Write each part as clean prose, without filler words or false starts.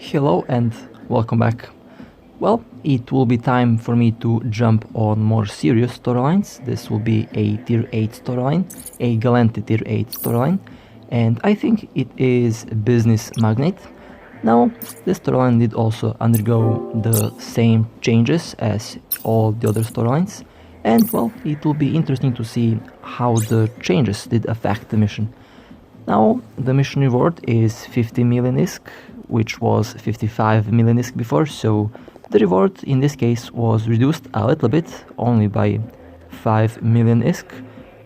Hello and welcome back. Well, it will be time for me to jump on more serious storylines. This will be a tier 8 storyline, a Gallente tier 8 storyline, and I think it is Business Magnate. Now, this storyline did also undergo the same changes as all the other storylines, and well, it will be interesting to see how the changes did affect the mission. Now, the mission reward is 50 million ISK, which was 55 million ISK before, so the reward in this case was reduced a little bit, only by 5 million ISK,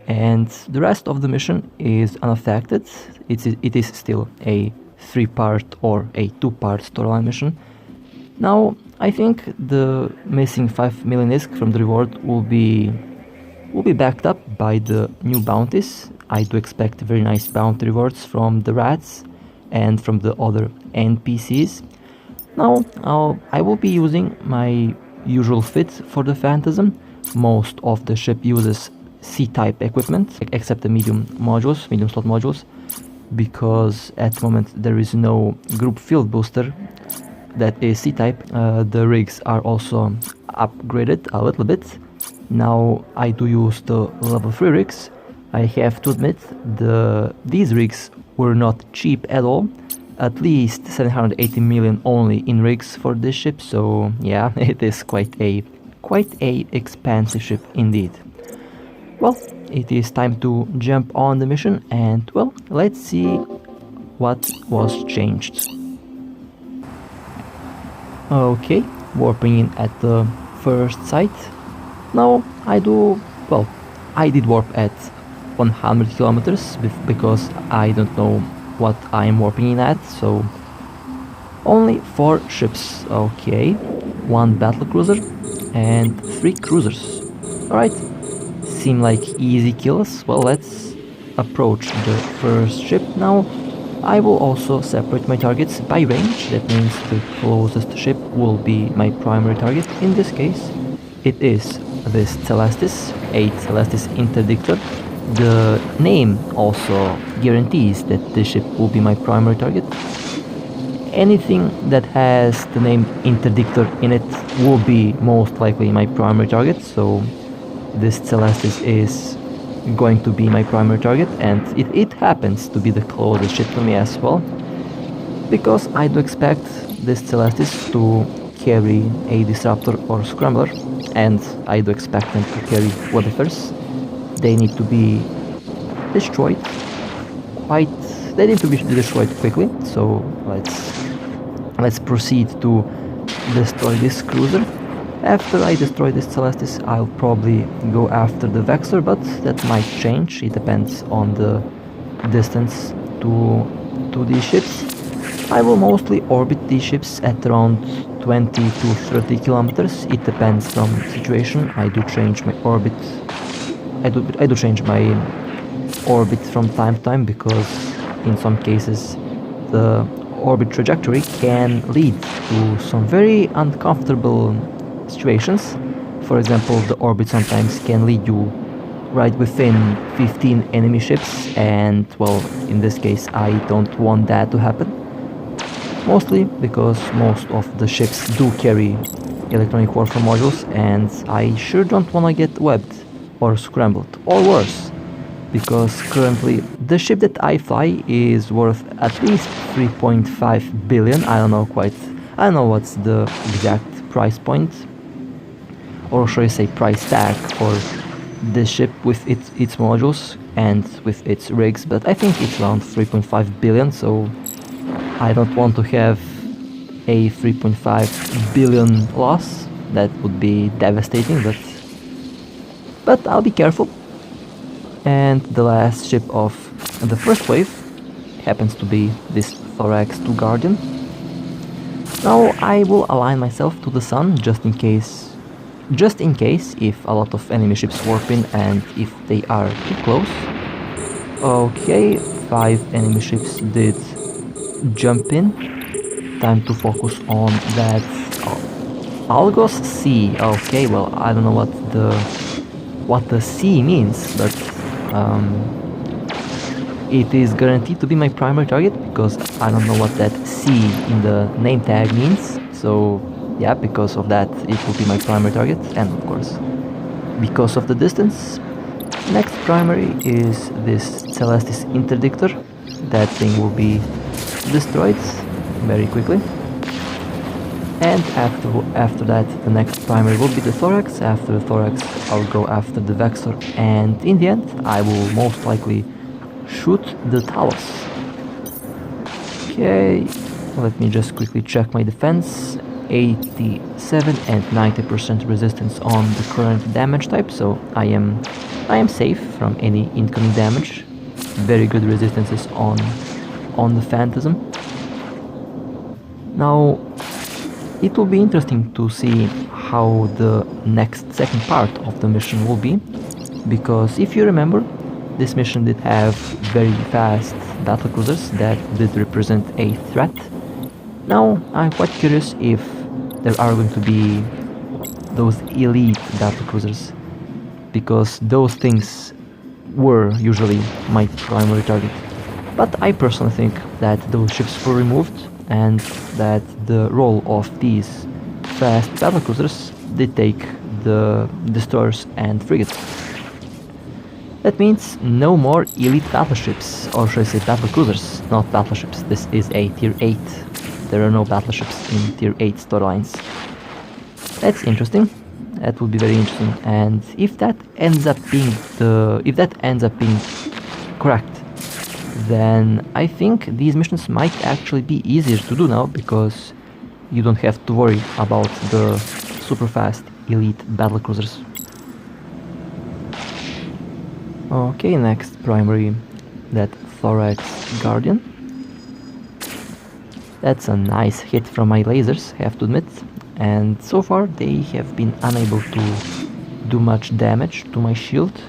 and the rest of the mission is unaffected. It is still a 3-part or a 2-part storyline mission. Now, I think the missing 5 million ISK from the reward will be backed up by the new bounties. I do expect very nice bounty rewards from the rats and from the other NPCs. Now, I will be using my usual fit for the Phantasm. Most of the ship uses C-type equipment, except the medium slot modules, because at the moment there is no group field booster that is C-type. The rigs are also upgraded a little bit. Now I do use the level 3 rigs. I have to admit, these rigs were not cheap at all. At least 780 million only in rigs for this ship, so yeah, it is quite a expensive ship indeed. Well, it is time to jump on the mission and well, let's see what was changed. Okay, warping in at the first site. Now I did warp at 100 kilometers because I don't know what I'm warping in at, so only 4 ships. Okay, 1 battle cruiser and 3 cruisers. Alright, seem like easy kills. Well, let's approach the first ship. Now I will also separate my targets by range. That means the closest ship will be my primary target. In this case it is this Celestis, a Celestis Interdictor. The name also guarantees that this ship will be my primary target. Anything that has the name Interdictor in it will be most likely my primary target, so this Celestis is going to be my primary target, and it happens to be the closest ship to me as well, because I do expect this Celestis to carry a Disruptor or Scrambler, and I do expect them to carry Webifiers. They need to be destroyed quickly, so let's proceed to destroy this cruiser. After I destroy this Celestis, I'll probably go after the Vexor, but that might change. It depends on the distance to these ships. I will mostly orbit these ships at around 20 to 30 kilometers. It depends from situation. I do change my orbit from time to time, because in some cases the orbit trajectory can lead to some very uncomfortable situations. For example, the orbit sometimes can lead you right within 15 enemy ships, and well, in this case I don't want that to happen. Mostly because most of the ships do carry electronic warfare modules, and I sure don't want to get webbed or scrambled, or worse, because currently the ship that I fly is worth at least 3.5 billion. I don't know what's the exact price point, or should I say price tag, for this ship with its modules and with its rigs, but I think it's around 3.5 billion, so I don't want to have a 3.5 billion loss. That would be devastating, but I'll be careful. And the last ship of the first wave happens to be this Thorax 2 Guardian. Now I will align myself to the sun just in case if a lot of enemy ships warp in and if they are too close. Okay, 5 enemy ships did jump in. Time to focus on that Algos C. Okay, well, I don't know what the C means, but it is guaranteed to be my primary target because I don't know what that C in the name tag means. So yeah, because of that it will be my primary target, and of course because of the distance. Next primary is this Celestis interdictor. That thing will be destroyed very quickly. And after that, the next primary will be the Thorax. After the Thorax, I'll go after the Vexor, and in the end, I will most likely shoot the Talos. Okay, let me just quickly check my defense. 87 and 90% resistance on the current damage type, so I am safe from any incoming damage. Very good resistances on the Phantasm. Now, it will be interesting to see how the second part of the mission will be, because if you remember, this mission did have very fast battlecruisers that did represent a threat. Now, I'm quite curious if there are going to be those elite battlecruisers, because those things were usually my primary target. But I personally think that those ships were removed and that the role of these fast battlecruisers did take the destroyers and frigates. That means no more elite battleships, or should I say battlecruisers, not battleships. This is a tier 8. There are no battleships in tier 8 storylines. That's interesting. That would be very interesting. And if that ends up being correct, then I think these missions might actually be easier to do now, because you don't have to worry about the super fast elite battlecruisers. Okay, next primary, that Thorax Guardian. That's a nice hit from my lasers, have to admit, and so far they have been unable to do much damage to my shield.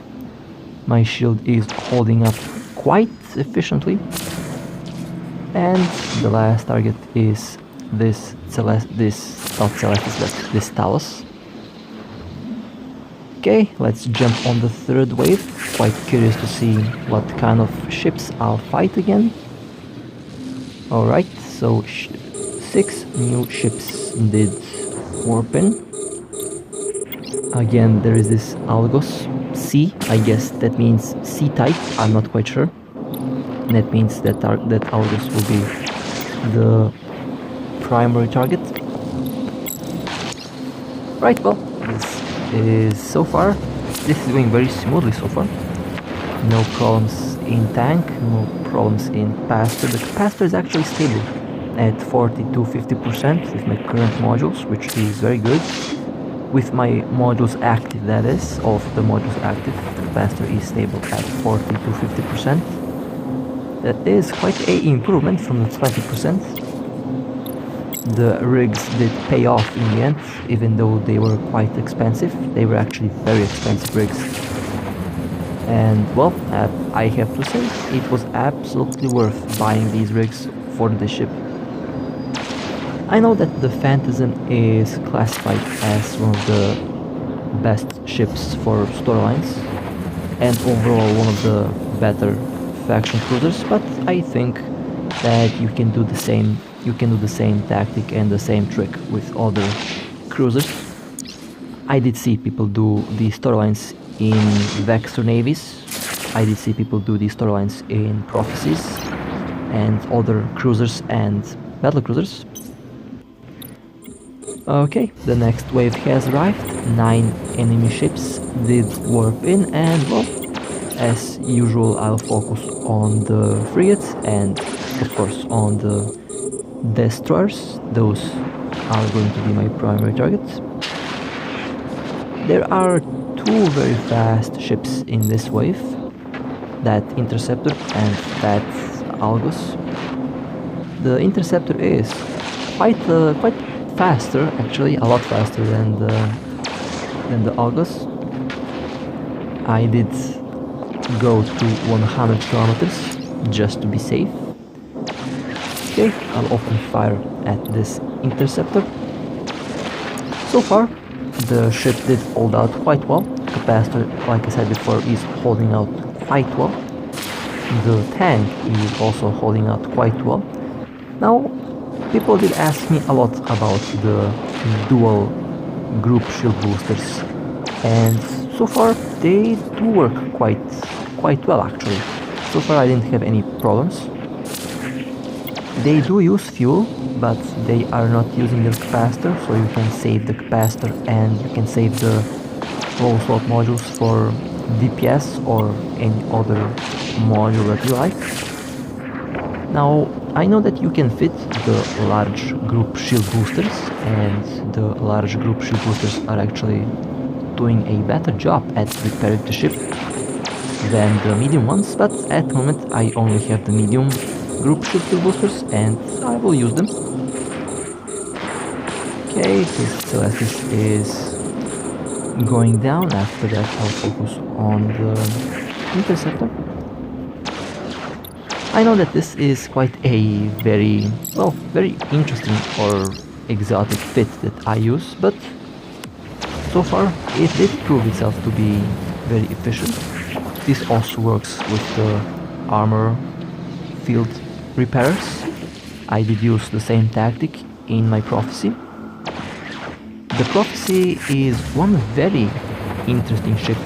My shield is holding up quite efficiently, and the last target is this Talos. Okay, let's jump on the third wave. Quite curious to see what kind of ships I'll fight again. Alright, so 6 new ships did warp in. Again, there is this Algos C. I guess that means C-type, I'm not quite sure. That means that Algos will be the primary target. Right, well, this is going very smoothly so far. No problems in tank, no problems in capacitor. The capacitor is actually stable at 40–50% with my current modules, which is very good. With my modules active, that is, of the modules active, the capacitor is stable at 40–50%. That is quite an improvement from the 20%. The rigs did pay off in the end, even though they were quite expensive. They were actually very expensive rigs. And well, I have to say, it was absolutely worth buying these rigs for this ship. I know that the Phantasm is classified as one of the best ships for storylines, and overall one of the better faction cruisers, but I think that you can do the same tactic and the same trick with other cruisers. I did see people do these storylines in Vexor navies. I did see people do these storylines in Prophecies and other cruisers and battlecruisers. Okay, the next wave has arrived. 9 enemy ships did warp in, and well, as usual, I'll focus on the frigates and of course on the destroyers. Those are going to be my primary targets. There are 2 very fast ships in this wave, that Interceptor and that Algos. The Interceptor is quite faster, actually, a lot faster than the Algos. I did go to 100 kilometers just to be safe. Okay, I'll open fire at this Interceptor. So far, the ship did hold out quite well. Capacitor, like I said before, is holding out quite well. The tank is also holding out quite well. Now, people did ask me a lot about the dual group shield boosters, and so far they do work quite well actually. So far I didn't have any problems. They do use fuel, but they are not using the capacitor, so you can save the capacitor and you can save the low slot modules for DPS or any other module that you like. Now, I know that you can fit the large group shield boosters, and the large group shield boosters are actually doing a better job at repairing the ship than the medium ones, but at the moment I only have the medium group shield boosters and I will use them. Okay, this Celestis is going down. After that I'll focus on the interceptor. I know that this is quite a very interesting or exotic fit that I use, but so far it did prove itself to be very efficient. This also works with the armor field repairers. I did use the same tactic in my Prophecy. The Prophecy is one very interesting ship.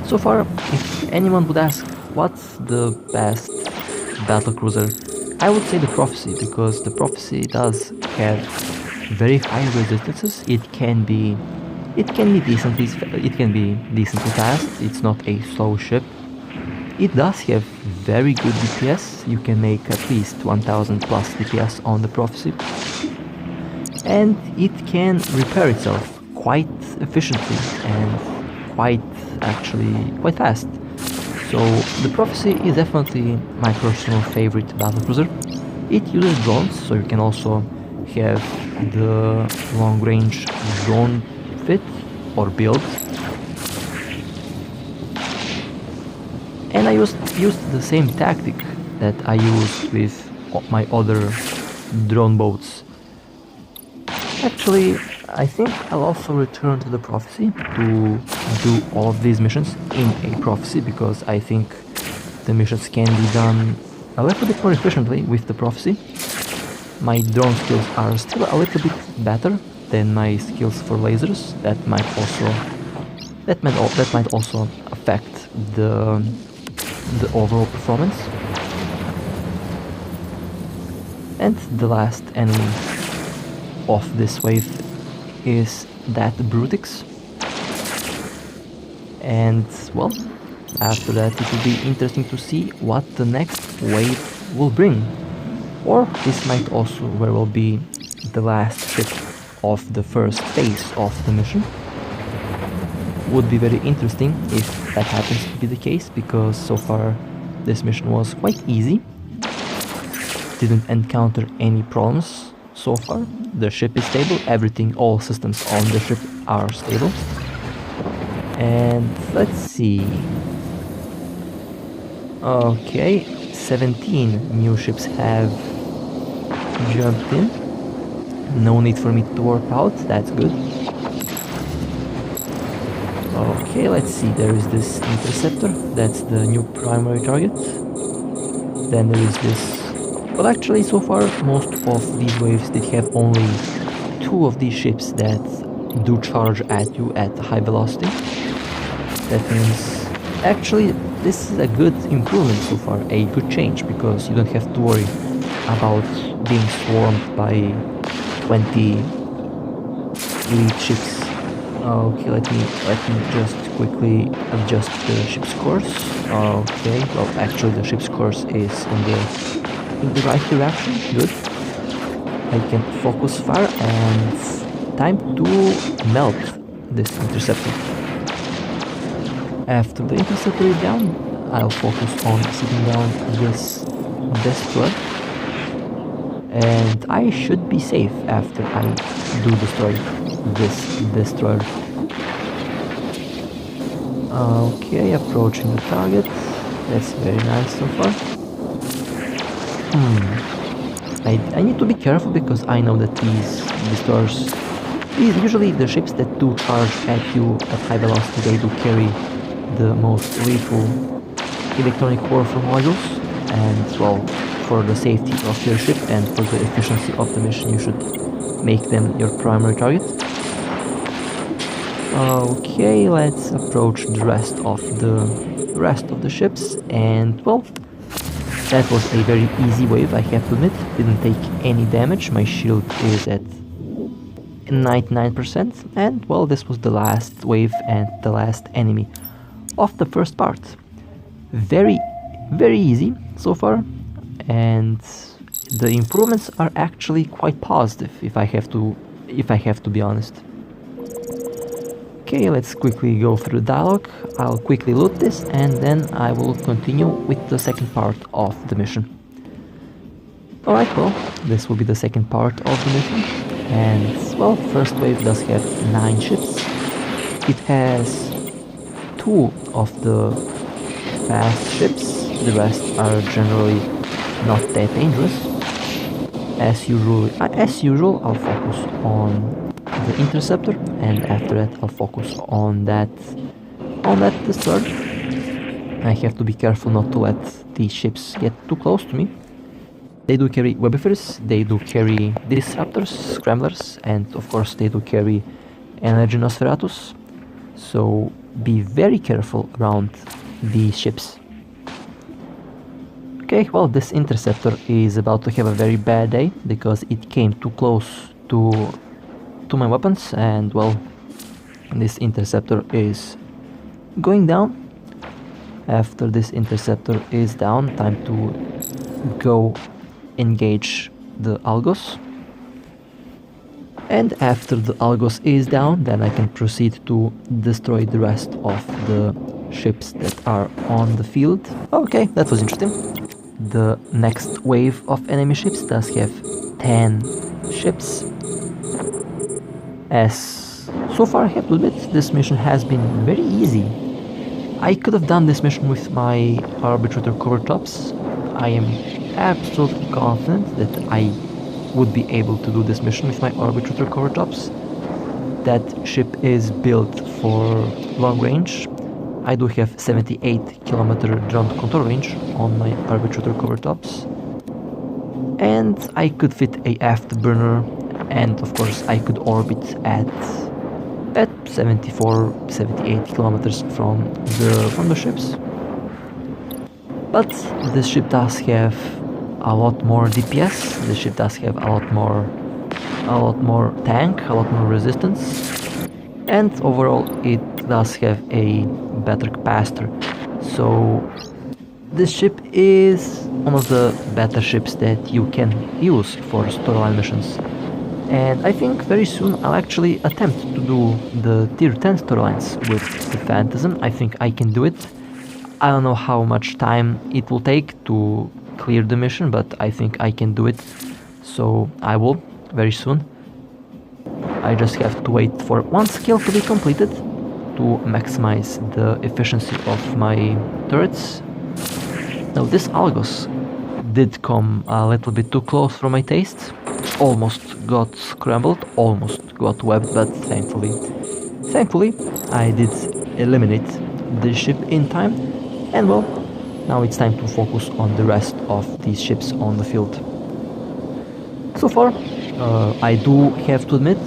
So far, if anyone would ask what's the best battlecruiser, I would say the Prophecy, because the Prophecy does have very high resistances. It can be decently fast. It's not a slow ship. It does have very good DPS. You can make at least 1000 plus DPS on the Prophecy. And it can repair itself quite efficiently and quite fast. So the Prophecy is definitely my personal favorite battlecruiser. It uses drones, so you can also have the long-range drone fit or build. And I used the same tactic that I used with my other drone boats. Actually, I think I'll also return to the Prophecy to do all of these missions in a Prophecy, because I think the missions can be done a little bit more efficiently with the Prophecy. My drone skills are still a little bit better than my skills for lasers. That might also affect the overall performance. And the last enemy of this wave is that Brutix. And well, after that it will be interesting to see what the next wave will bring. Or this might also very well be the last ship of the first phase of the mission. Would be very interesting if that happens to be the case, because so far this mission was quite easy. Didn't encounter any problems so far. The ship is stable, all systems on the ship are stable. And let's see. Okay, 17 new ships have jumped in. No need for me to warp out, that's good. Okay, let's see, there is this interceptor, that's the new primary target. Then there is this... Well, actually, so far, most of these waves did have only 2 of these ships that do charge at you at high velocity. That means... Actually, this is a good improvement so far, a good change, because you don't have to worry about being swarmed by 20 elite ships. Okay, let me just quickly adjust the ship's course. Okay, well, actually the ship's course is in the right direction. Good. I can focus fire, and time to melt this interceptor. After the interceptor is down, I'll focus on sitting down this destroyer. And I should be safe after I do destroy this destroyer. Okay, approaching the target. That's very nice so far. I need to be careful, because I know that these destroyers, usually the ships that do charge at you at high velocity, they do carry the most lethal electronic warfare modules, and well, for the safety of your ship and for the efficiency of the mission, you should make them your primary target. Okay, let's approach the rest of the ships, and well, that was a very easy wave, I have to admit. Didn't take any damage. My shield is at 99%, and well, this was the last wave and the last enemy of the first part. Very easy so far, and the improvements are actually quite positive, if I have to be honest. Okay, let's quickly go through the dialogue. I'll quickly loot this, and then I will continue with the second part of the mission. Alright, well, this will be the second part of the mission, and well, first wave does have 9 ships. It has 2 of the fast ships, the rest are generally not that dangerous. As usual, I'll focus on the interceptor, and after that I'll focus on that destroyer. I have to be careful not to let these ships get too close to me. They do carry webifers, they do carry disruptors, scramblers, and of course they do carry energy Nosferatus, so be very careful around these ships. Okay, well, this interceptor is about to have a very bad day because it came too close to my weapons, and well, this interceptor is going down. After this interceptor is down, time to go engage the Algos, and after the Algos is down, then I can proceed to destroy the rest of the ships that are on the field. Okay, that was interesting. The next wave of enemy ships does have 10 ships. As so far I have to admit, this mission has been very easy. I could have done this mission with my arbitrator cover tops. I am absolutely confident that I would be able to do this mission with my arbitrator cover tops. That ship is built for long range. I do have 78 kilometer drone control range on my arbitrator cover tops, and I could fit a afterburner, and of course I could orbit at 78 kilometers from the ships. But this ship does have a lot more DPS. This ship does have a lot more tank, a lot more resistance, and overall it does have a better capacitor. So this ship is one of the better ships that you can use for storyline missions. And I think very soon I'll actually attempt to do the tier 10 storylines with the Phantasm. I think I can do it. I don't know how much time it will take to clear the mission, but I think I can do it. So I will very soon. I just have to wait for one skill to be completed to maximize the efficiency of my turrets. Now this Algos did come a little bit too close for my taste. Almost got scrambled, almost got webbed, but thankfully I did eliminate the ship in time, and well, now it's time to focus on the rest of these ships on the field. So far, I do have to admit,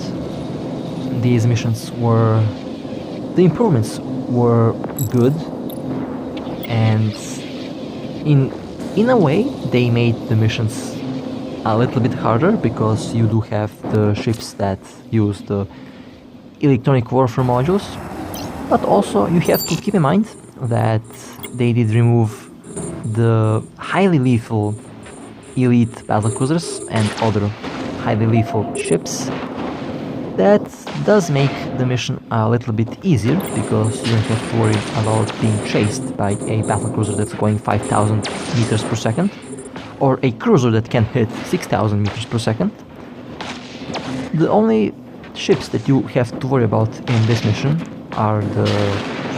these missions the improvements were good, and in a way they made the missions a little bit harder, because you do have the ships that use the electronic warfare modules, but also you have to keep in mind that they did remove the highly lethal elite battlecruisers and other highly lethal ships. That does make the mission a little bit easier, because you don't have to worry about being chased by a battlecruiser that's going 5,000 meters per second, or a cruiser that can hit 6,000 meters per second. The only ships that you have to worry about in this mission are the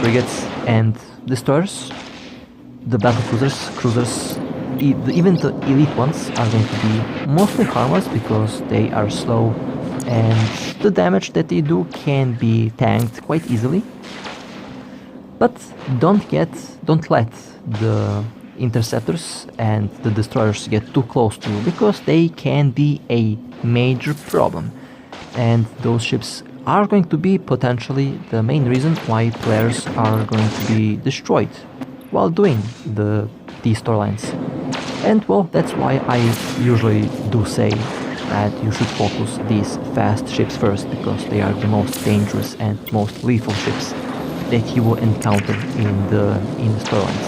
frigates and destroyers. The battlecruisers, cruisers, even the elite ones are going to be mostly harmless because they are slow, and the damage that they do can be tanked quite easily. But don't let the interceptors and the destroyers get too close to you, because they can be a major problem, and those ships are going to be potentially the main reason why players are going to be destroyed while doing these storylines. And well, that's why I usually do say that you should focus these fast ships first, because they are the most dangerous and most lethal ships that you will encounter in the storylines.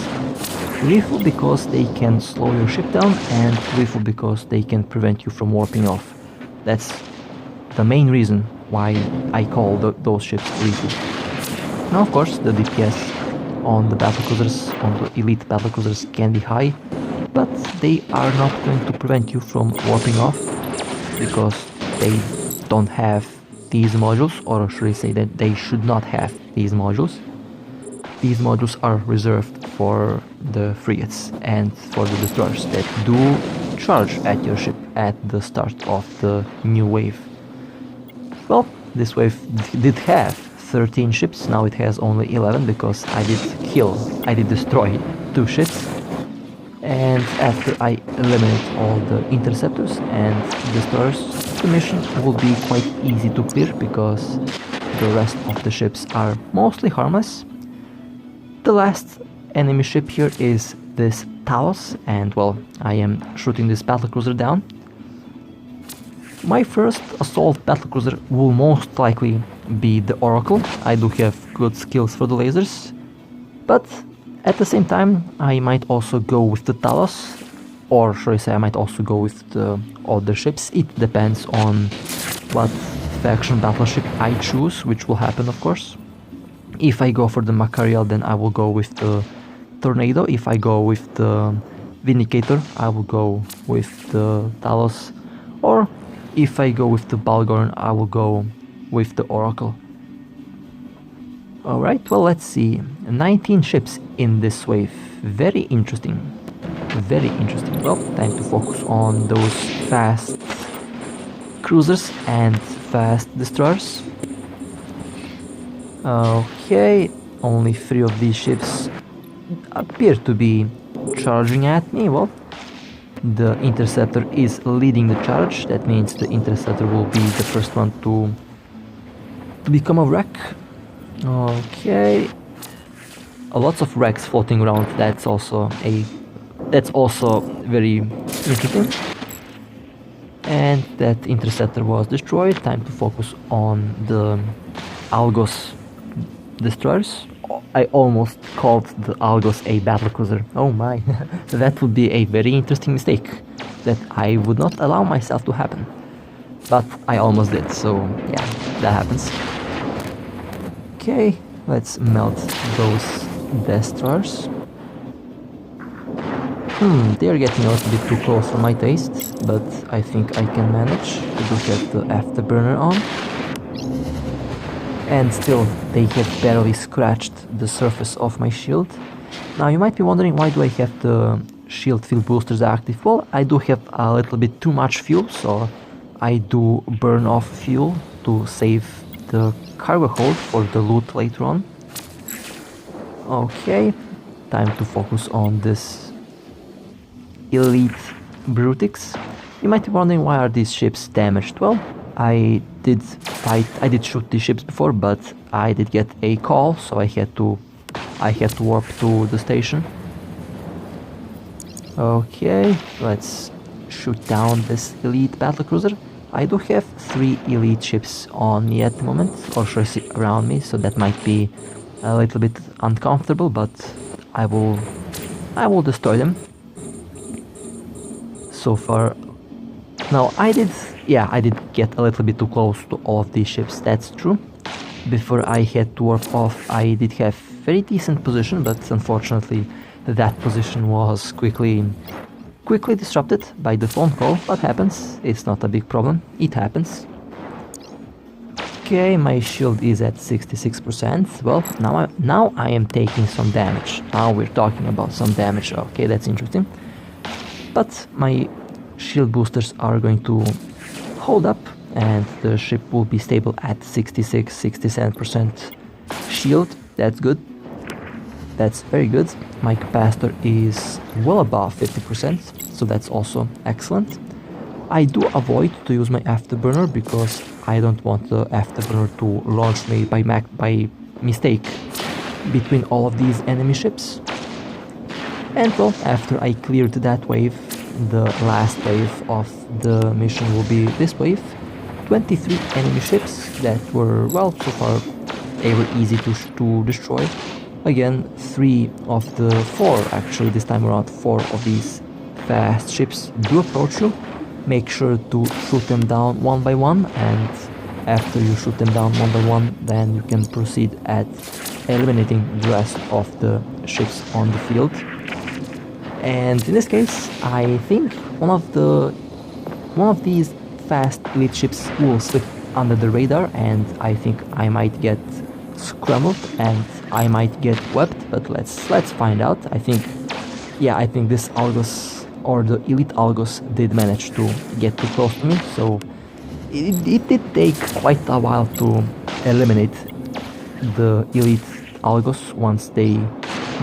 Lethal because they can slow your ship down, and lethal because they can prevent you from warping off. That's the main reason why I call those ships lethal. Now, of course, the DPS on the battlecruisers, on the elite battlecruisers, can be high, but they are not going to prevent you from warping off, because they don't have these modules, or should I say that they should not have these modules. These modules are reserved for the frigates and for the destroyers that do charge at your ship at the start of the new wave. Well, this wave did have 13 ships, now it has only 11, because I did destroy 2 ships. And after I eliminate all the interceptors and destroyers, the mission will be quite easy to clear, because the rest of the ships are mostly harmless. The last enemy ship here is this Talos, and well, I am shooting this battlecruiser down. My first assault battlecruiser will most likely be the Oracle. I do have good skills for the lasers, but at the same time I might also go with the Talos, or should I say I might also go with the other ships. It depends on what faction battleship I choose, which will happen, of course. If I go for the Macarial, then I will go with the Tornado. If I go with the Vindicator, I will go with the Talos. Or if I go with the Balgorn, I will go with the Oracle. Alright, well, let's see. 19 ships in this wave. Very interesting. Very interesting. Well, time to focus on those fast cruisers and fast destroyers. Okay, only 3 of these ships appear to be charging at me. Well, the interceptor is leading the charge. That means the interceptor will be the first one to become a wreck. Okay, lots of wrecks floating around. That's also very interesting. And that interceptor was destroyed. Time to focus on the Algos destroyers. I almost called the Algos a battlecruiser. Oh my, that would be a very interesting mistake that I would not allow myself to happen. But I almost did, so yeah, that happens. Okay, let's melt those destroyers. They're getting a little bit too close for my taste, but I think I can manage to get the afterburner on. And still, they have barely scratched the surface of my shield. Now you might be wondering, why do I have the shield fuel boosters active? Well, I do have a little bit too much fuel, so I do burn off fuel to save the cargo hold for the loot later on. Okay, time to focus on this elite Brutix. You might be wondering, why are these ships damaged? Well, I did shoot these ships before, but I did get a call, so I had to warp to the station. Okay, let's shoot down this elite battlecruiser. I do have 3 elite ships on me at the moment, or should I say around me, so that might be a little bit uncomfortable, but I will destroy them. So far, now I did get a little bit too close to all of these ships, that's true. Before I had to warp off, I did have very decent position, but unfortunately that position was quickly disrupted by the phone call. What happens? It's not a big problem, it happens. Okay, my shield is at 66%. Well, now I am taking some damage. Now we're talking about some damage. Okay, that's interesting. But my shield boosters are going to hold up, and the ship will be stable at 66-67% shield. That's good. That's very good. My capacitor is well above 50%, so that's also excellent. I do avoid to use my afterburner because I don't want the afterburner to launch me by mistake between all of these enemy ships. And well, after I cleared that wave, the last wave of the mission will be this wave. 23 enemy ships that were, well, so far they were easy to destroy. Again, 3 of the 4, actually this time around 4 of these fast ships do approach you. Make sure to shoot them down one by one, and after you shoot them down one by one, then you can proceed at eliminating the rest of the ships on the field. And in this case, I think one of these fast elite ships will slip under the radar, and I think I might get scrambled and I might get webbed, but let's find out. I think this Algos, or the elite Algos, did manage to get too close to me, so it did take quite a while to eliminate the elite Algos once they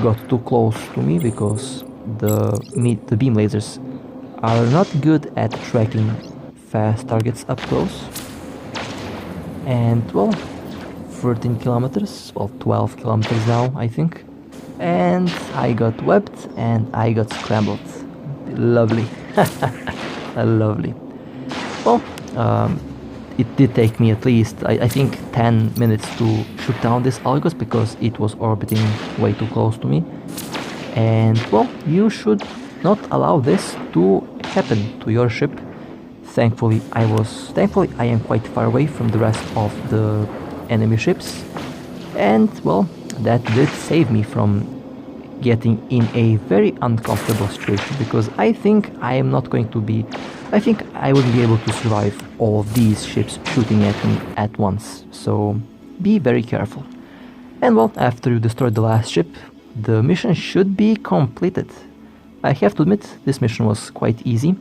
got too close to me, because the beam lasers are not good at tracking fast targets up close. And well, 13 kilometers, well 12 kilometers now I think, and I got webbed and I got scrambled. Lovely. Lovely. Well, it did take me at least I think 10 minutes to shoot down this Algos because it was orbiting way too close to me. And well, you should not allow this to happen to your ship. Thankfully I am quite far away from the rest of the enemy ships, and well, that did save me from getting in a very uncomfortable situation, because I think I wouldn't be able to survive all of these ships shooting at me at once, so be very careful. And well, after you destroy the last ship, the mission should be completed. I have to admit, this mission was quite easy.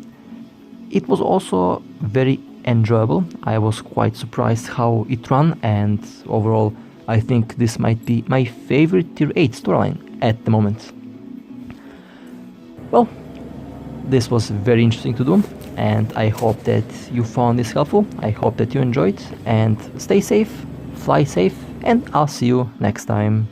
It was also very enjoyable. I was quite surprised how it ran, and overall I think this might be my favorite tier 8 storyline at the moment. Well, this was very interesting to do, and I hope that you found this helpful. I hope that you enjoyed, and stay safe, fly safe, and I'll see you next time.